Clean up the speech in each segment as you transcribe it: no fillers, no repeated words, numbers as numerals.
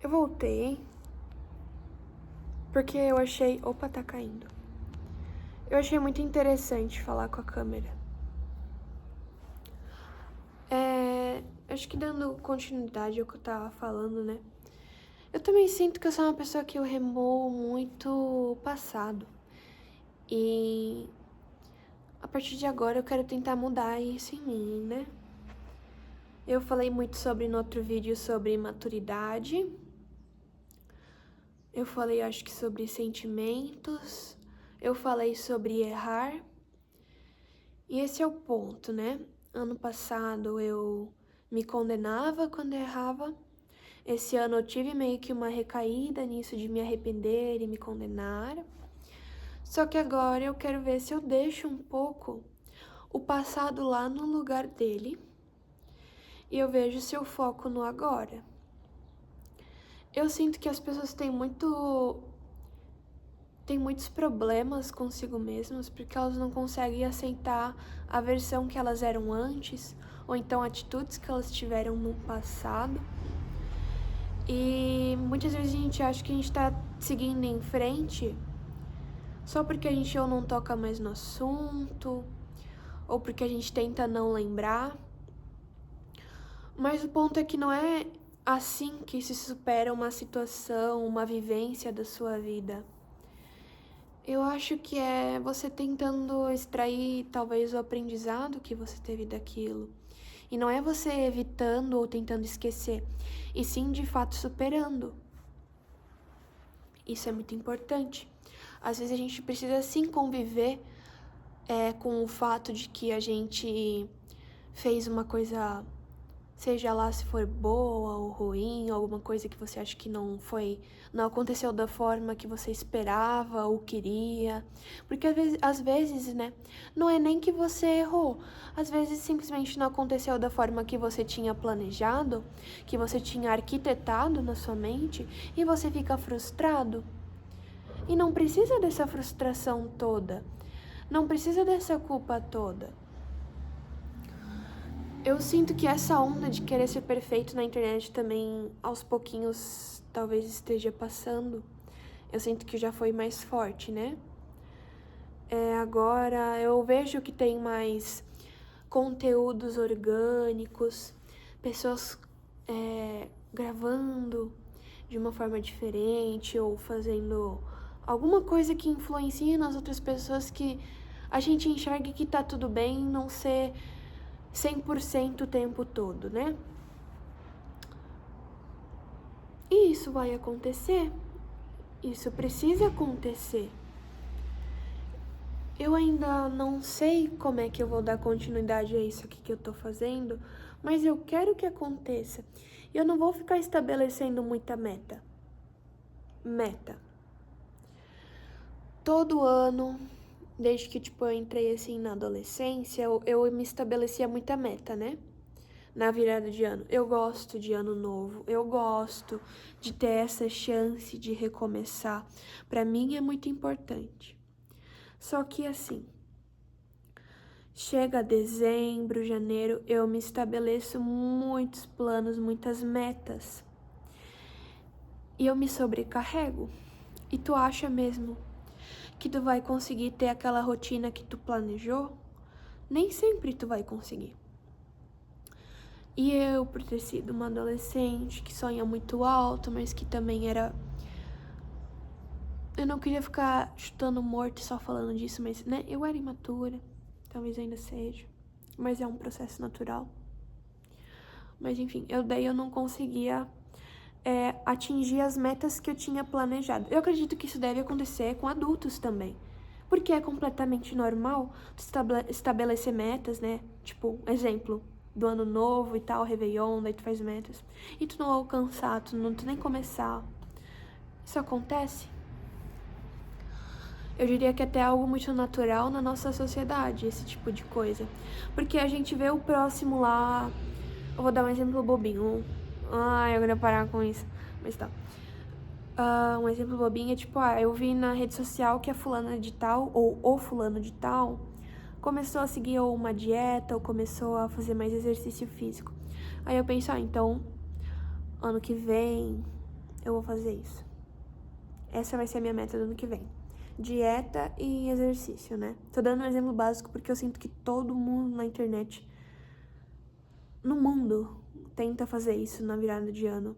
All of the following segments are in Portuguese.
Eu voltei porque eu achei... Opa, tá caindo. Eu achei muito interessante falar com a câmera. Acho que dando continuidade ao que eu tava falando, né? Eu também sinto que eu sou uma pessoa que eu remoo muito o passado. E a partir de agora eu quero tentar mudar isso em mim, né? Eu falei muito no outro vídeo sobre maturidade. Eu falei, acho que sobre sentimentos. Eu falei sobre errar. E esse é o ponto, né? Ano passado eu me condenava quando errava. Esse ano eu tive meio que uma recaída nisso de me arrepender e me condenar. Só que agora eu quero ver se eu deixo um pouco o passado lá no lugar dele e eu vejo se eu foco no agora. Eu sinto que as pessoas têm muitos problemas consigo mesmas porque elas não conseguem aceitar a versão que elas eram antes ou então atitudes que elas tiveram no passado. E muitas vezes a gente acha que a gente tá seguindo em frente só porque a gente ou não toca mais no assunto, ou porque a gente tenta não lembrar. Mas o ponto é que não é assim que se supera uma situação, uma vivência da sua vida. Eu acho que é você tentando extrair talvez o aprendizado que você teve daquilo. E não é você evitando ou tentando esquecer, e sim de fato superando. Isso é muito importante. Às vezes a gente precisa sim conviver com o fato de que a gente fez uma coisa, seja lá se for boa ou ruim, ou alguma coisa que você acha que não aconteceu da forma que você esperava ou queria. Porque às vezes, né, não é nem que você errou, às vezes simplesmente não aconteceu da forma que você tinha planejado, que você tinha arquitetado na sua mente, e você fica frustrado. E não precisa dessa frustração toda. Não precisa dessa culpa toda. Eu sinto que essa onda de querer ser perfeito na internet também, aos pouquinhos, talvez esteja passando. Eu sinto que já foi mais forte, né? Agora eu vejo que tem mais conteúdos orgânicos, pessoas gravando de uma forma diferente ou fazendo alguma coisa que influencie nas outras pessoas, que a gente enxergue que tá tudo bem não ser 100% o tempo todo, né? E isso vai acontecer. Isso precisa acontecer. Eu ainda não sei como é que eu vou dar continuidade a isso aqui que eu tô fazendo, mas eu quero que aconteça. E eu não vou ficar estabelecendo muita meta. Todo ano, desde que, eu entrei, assim, na adolescência, eu me estabelecia muita meta, né? Na virada de ano. Eu gosto de ano novo, eu gosto de ter essa chance de recomeçar. Pra mim é muito importante. Só que, assim, chega dezembro, janeiro, eu me estabeleço muitos planos, muitas metas. E eu me sobrecarrego. E tu acha mesmo que tu vai conseguir ter aquela rotina que tu planejou? Nem sempre tu vai conseguir. E eu, por ter sido uma adolescente que sonha muito alto, mas que também era... Eu não queria ficar chutando morto e só falando disso, mas, né, eu era imatura, talvez ainda seja, mas é um processo natural. Mas enfim, daí eu não conseguia atingir as metas que eu tinha planejado. Eu acredito que isso deve acontecer com adultos também, porque é completamente normal estabelecer metas, né? Tipo, exemplo, do ano novo e tal, Réveillon, daí tu faz metas, e tu não alcançar, tu nem começar. Isso acontece? Eu diria que até é algo muito natural na nossa sociedade, esse tipo de coisa. Porque a gente vê o próximo lá... Eu vou dar um exemplo bobinho. Ai, eu queria parar com isso. Mas tá. Um exemplo bobinho é tipo, eu vi na rede social que a fulana de tal, ou o fulano de tal, começou a seguir ou uma dieta, ou começou a fazer mais exercício físico. Aí eu penso, então, ano que vem, eu vou fazer isso. Essa vai ser a minha meta do ano que vem. Dieta e exercício, né? Tô dando um exemplo básico porque eu sinto que todo mundo na internet, no mundo, tenta fazer isso na virada de ano.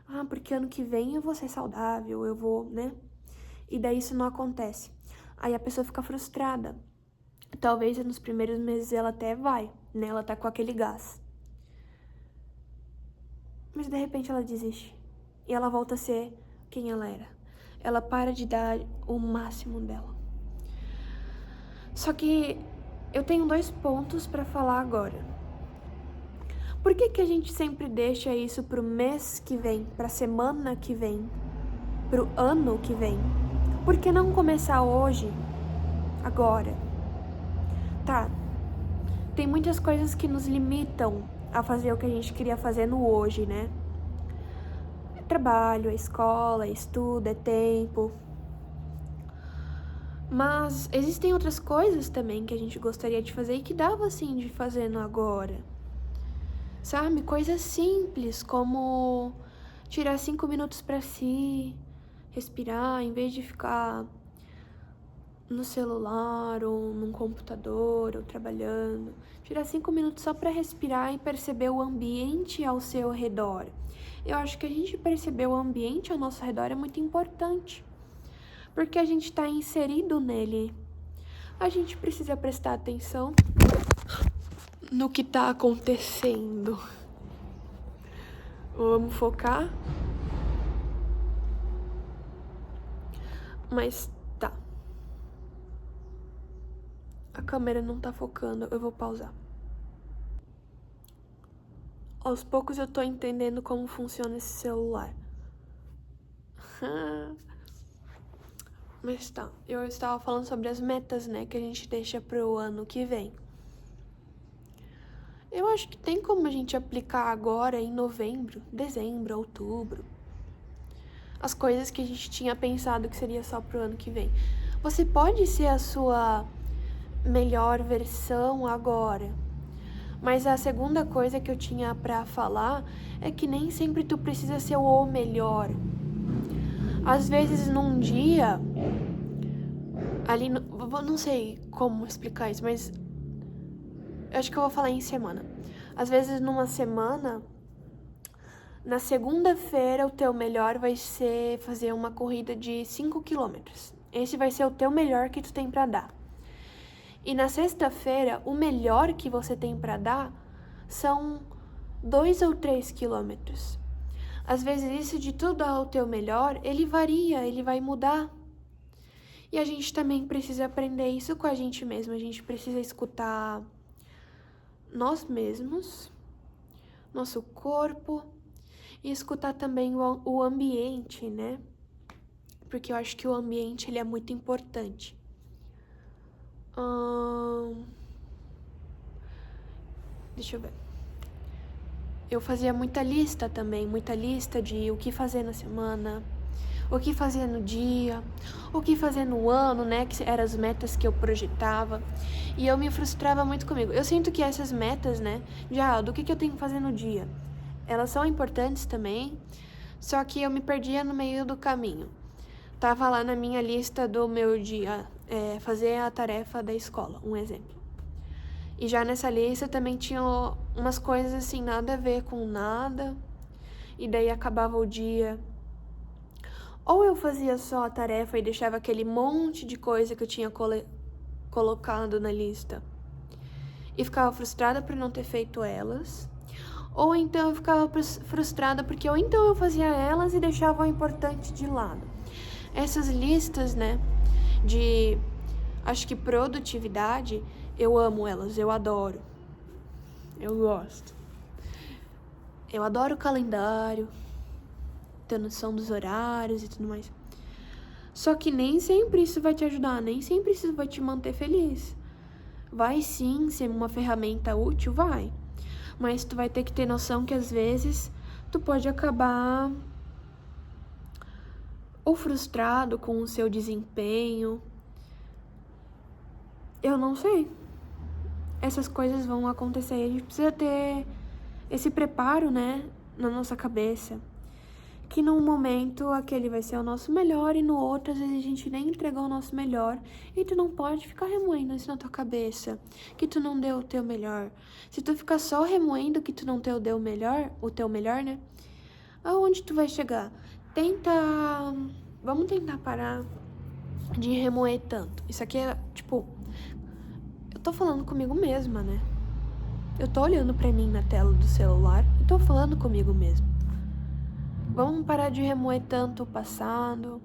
Ah, porque ano que vem eu vou ser saudável, eu vou, né? E daí isso não acontece. Aí a pessoa fica frustrada. Talvez nos primeiros meses ela até vai, né? Ela tá com aquele gás. Mas de repente ela desiste. E ela volta a ser quem ela era. Ela para de dar o máximo dela. Só que eu tenho 2 pontos pra falar agora. Por que a gente sempre deixa isso pro mês que vem, pra semana que vem, pro ano que vem? Por que não começar hoje, agora? Tá, tem muitas coisas que nos limitam a fazer o que a gente queria fazer no hoje, né? É trabalho, é escola, é estudo, é tempo. Mas existem outras coisas também que a gente gostaria de fazer e que dava sim de fazer no agora. Sabe? Coisas simples, como tirar 5 minutos pra si, respirar, em vez de ficar no celular ou num computador ou trabalhando. Tirar 5 minutos só pra respirar e perceber o ambiente ao seu redor. Eu acho que a gente perceber o ambiente ao nosso redor é muito importante, porque a gente tá inserido nele. A gente precisa prestar atenção no que tá acontecendo. Vamos focar? Mas tá. A câmera não tá focando, eu vou pausar. Aos poucos eu tô entendendo como funciona esse celular. Mas tá, eu estava falando sobre as metas, né, que a gente deixa pro ano que vem. Eu acho que tem como a gente aplicar agora em novembro, dezembro, outubro. As coisas que a gente tinha pensado que seria só pro ano que vem. Você pode ser a sua melhor versão agora. Mas a segunda coisa que eu tinha pra falar é que nem sempre tu precisa ser o melhor. Às vezes num dia, ali, não sei como explicar isso, mas eu acho que eu vou falar em semana. Às vezes numa semana, na segunda-feira o teu melhor vai ser fazer uma corrida de 5 quilômetros. Esse vai ser o teu melhor que tu tem pra dar. E na sexta-feira, o melhor que você tem pra dar são 2 ou 3 quilômetros. Às vezes isso de tu dar o teu melhor, ele varia, ele vai mudar. E a gente também precisa aprender isso com a gente mesmo. A gente precisa escutar nós mesmos, nosso corpo, e escutar também o ambiente, né? Porque eu acho que o ambiente ele é muito importante. Deixa eu ver. Eu fazia muita lista também, muita lista de o que fazer na semana, o que fazer no dia, o que fazer no ano, né, que eram as metas que eu projetava, e eu me frustrava muito comigo. Eu sinto que essas metas, né, do que eu tenho que fazer no dia, elas são importantes também, só que eu me perdia no meio do caminho. Tava lá na minha lista do meu dia, fazer a tarefa da escola, um exemplo. E já nessa lista também tinha umas coisas assim, nada a ver com nada. E daí acabava o dia. Ou eu fazia só a tarefa e deixava aquele monte de coisa que eu tinha colocado na lista e ficava frustrada por não ter feito elas. Ou então eu ficava frustrada porque ou então eu fazia elas e deixava o importante de lado. Essas listas, né, de, acho que produtividade, eu amo elas, eu adoro. Eu gosto. Eu adoro o calendário, ter noção dos horários e tudo mais. Só que nem sempre isso vai te ajudar, nem sempre isso vai te manter feliz. Vai sim ser uma ferramenta útil, vai. Mas tu vai ter que ter noção que às vezes tu pode acabar ou frustrado com o seu desempenho. Eu não sei. Essas coisas vão acontecer. A gente precisa ter esse preparo, né, na nossa cabeça. que num momento aquele vai ser o nosso melhor e no outro às vezes a gente nem entregou o nosso melhor e tu não pode ficar remoendo isso na tua cabeça, que tu não deu o teu melhor. Se tu ficar só remoendo que tu não deu o teu melhor, né? Aonde tu vai chegar? Vamos tentar parar de remoer tanto. Isso aqui é, tipo, eu tô falando comigo mesma, né? Eu tô olhando pra mim na tela do celular e tô falando comigo mesmo. Vamos parar de remoer tanto o passado,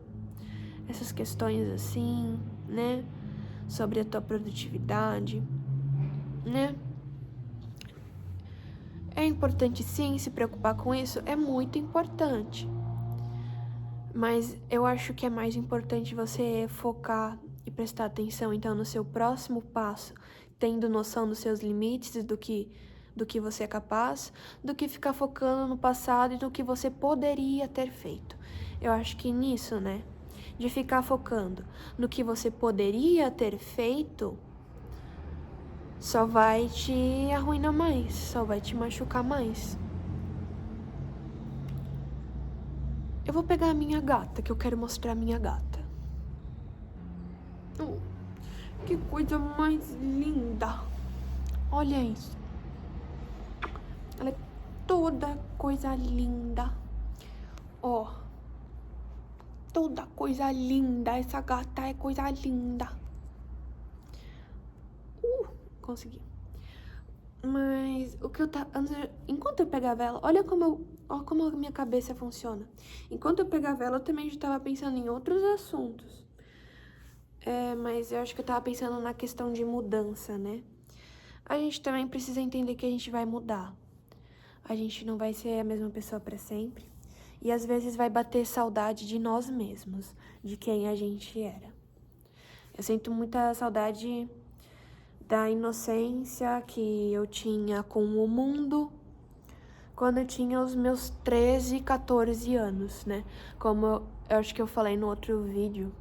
essas questões assim, né? Sobre a tua produtividade, né? É importante sim se preocupar com isso, é muito importante. Mas eu acho que é mais importante você focar e prestar atenção, então, no seu próximo passo, tendo noção dos seus limites, do que você é capaz, do que ficar focando no passado e do que você poderia ter feito. Eu acho que nisso, né, de ficar focando no que você poderia ter feito, só vai te arruinar mais, só vai te machucar mais. Eu vou pegar a minha gata, que eu quero mostrar a minha gata. Que coisa mais linda. Olha isso. Ela é toda coisa linda. Ó. Toda coisa linda. Essa gata é coisa linda. Consegui. Mas o que eu tá... Enquanto eu pegava ela, olha como a minha cabeça funciona. Enquanto eu pegava ela, eu também já tava pensando em outros assuntos. Mas eu acho que eu tava pensando na questão de mudança, né? A gente também precisa entender que a gente vai mudar. A gente não vai ser a mesma pessoa para sempre. E às vezes vai bater saudade de nós mesmos, de quem a gente era. Eu sinto muita saudade da inocência que eu tinha com o mundo quando eu tinha os meus 13, 14 anos, né? Como eu acho que eu falei no outro vídeo,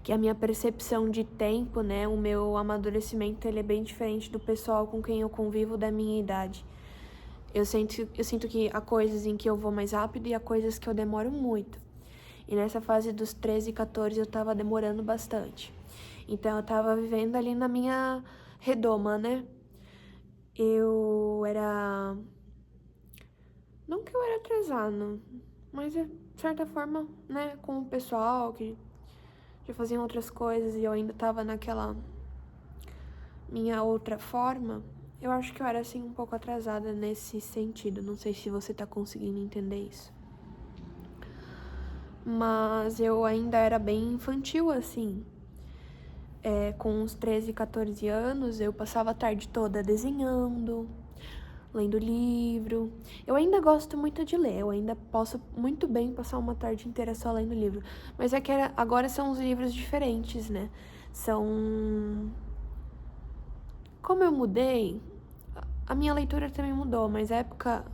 que a minha percepção de tempo, né, o meu amadurecimento, ele é bem diferente do pessoal com quem eu convivo da minha idade. Eu sinto que há coisas em que eu vou mais rápido e há coisas que eu demoro muito. E nessa fase dos 13 e 14 eu tava demorando bastante. Então eu tava vivendo ali na minha redoma, né? Eu era... Não que eu era atrasada, mas de certa forma, né, com o pessoal que já faziam outras coisas e eu ainda tava naquela minha outra forma, eu acho que eu era, assim, um pouco atrasada nesse sentido. Não sei se você tá conseguindo entender isso. Mas eu ainda era bem infantil, assim. Com uns 13, 14 anos, eu passava a tarde toda desenhando, lendo livro. Eu ainda gosto muito de ler, eu ainda posso muito bem passar uma tarde inteira só lendo livro. Mas é que agora são os livros diferentes, né? Como eu mudei, a minha leitura também mudou, mas na época,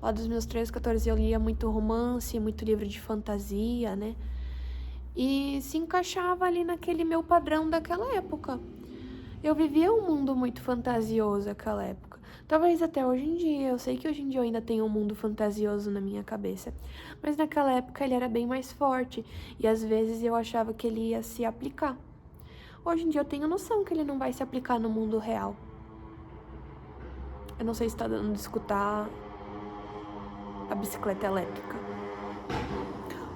lá dos meus 13, 14, eu lia muito romance, muito livro de fantasia, né? E se encaixava ali naquele meu padrão daquela época. Eu vivia um mundo muito fantasioso naquela época. Talvez até hoje em dia, eu sei que hoje em dia eu ainda tenho um mundo fantasioso na minha cabeça. Mas naquela época ele era bem mais forte e às vezes eu achava que ele ia se aplicar. Hoje em dia eu tenho noção que ele não vai se aplicar no mundo real. Eu não sei se tá dando de escutar a bicicleta elétrica.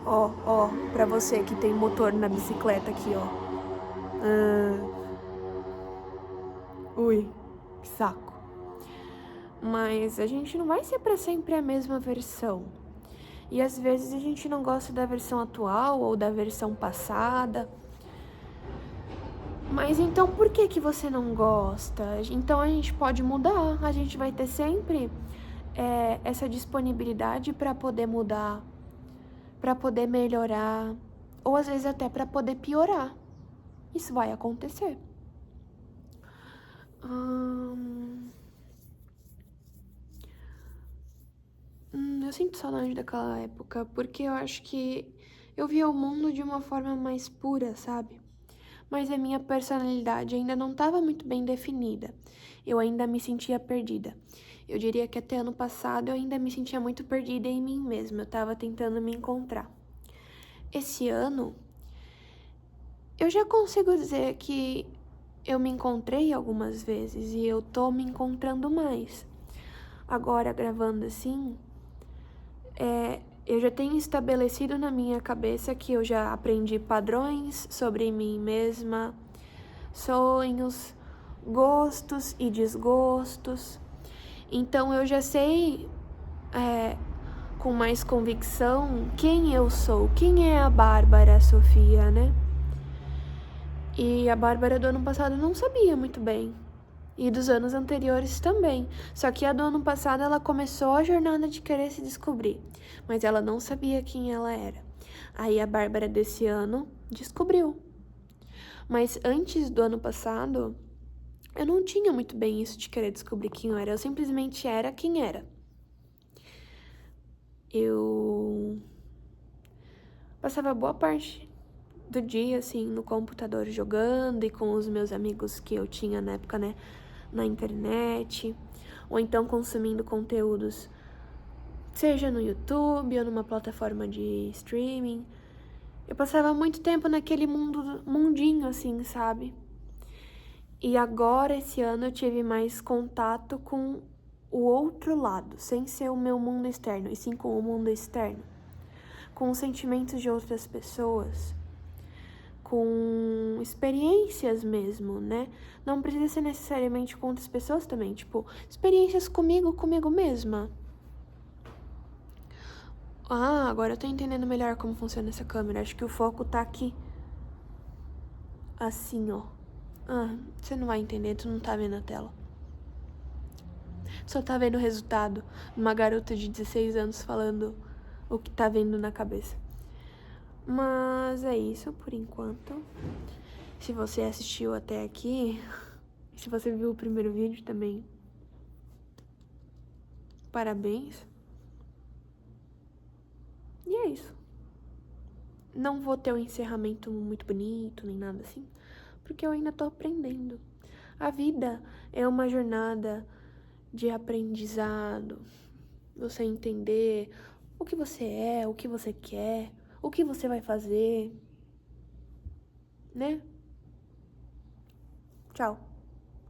Ó, pra você que tem motor na bicicleta aqui, ó. Ui, que saco. Mas a gente não vai ser pra sempre a mesma versão. E às vezes a gente não gosta da versão atual ou da versão passada. Mas então por que você não gosta? Então a gente pode mudar, a gente vai ter sempre essa disponibilidade para poder mudar, para poder melhorar, ou às vezes até para poder piorar. Isso vai acontecer. Eu sinto saudade daquela época, porque eu acho que eu via o mundo de uma forma mais pura, sabe? mas a minha personalidade ainda não estava muito bem definida. Eu ainda me sentia perdida. Eu diria que até ano passado eu ainda me sentia muito perdida em mim mesma. Eu estava tentando me encontrar. Esse ano, eu já consigo dizer que eu me encontrei algumas vezes e eu tô me encontrando mais. Agora, gravando assim, eu já tenho estabelecido na minha cabeça que eu já aprendi padrões sobre mim mesma, sonhos, gostos e desgostos. Então eu já sei com mais convicção quem eu sou, quem é a Bárbara Sofia, né? E a Bárbara do ano passado não sabia muito bem. E dos anos anteriores também. Só que a do ano passado ela começou a jornada de querer se descobrir. Mas ela não sabia quem ela era. Aí a Bárbara desse ano descobriu. Mas antes do ano passado, eu não tinha muito bem isso de querer descobrir quem eu era. Eu simplesmente era quem era. Eu passava boa parte do dia, assim, no computador jogando e com os meus amigos que eu tinha na época, né, na internet, ou então consumindo conteúdos, seja no YouTube ou numa plataforma de streaming. Eu passava muito tempo naquele mundinho, assim, sabe? E agora, esse ano, eu tive mais contato com o outro lado, sem ser o meu mundo externo, e sim com o mundo externo. Com os sentimentos de outras pessoas, com experiências mesmo, né? Não precisa ser necessariamente com outras pessoas também, tipo, experiências comigo mesma. Ah, agora eu tô entendendo melhor como funciona essa câmera. Acho que o foco tá aqui. Assim, ó. Ah, você não vai entender, tu não tá vendo a tela. Só tá vendo o resultado. Uma garota de 16 anos falando o que tá vendo na cabeça. Mas é isso por enquanto. Se você assistiu até aqui, se você viu o primeiro vídeo também, parabéns. E é isso. Não vou ter um encerramento muito bonito, nem nada assim, porque eu ainda tô aprendendo. A vida é uma jornada de aprendizado. Você entender o que você é, o que você quer, o que você vai fazer, né? Tchau.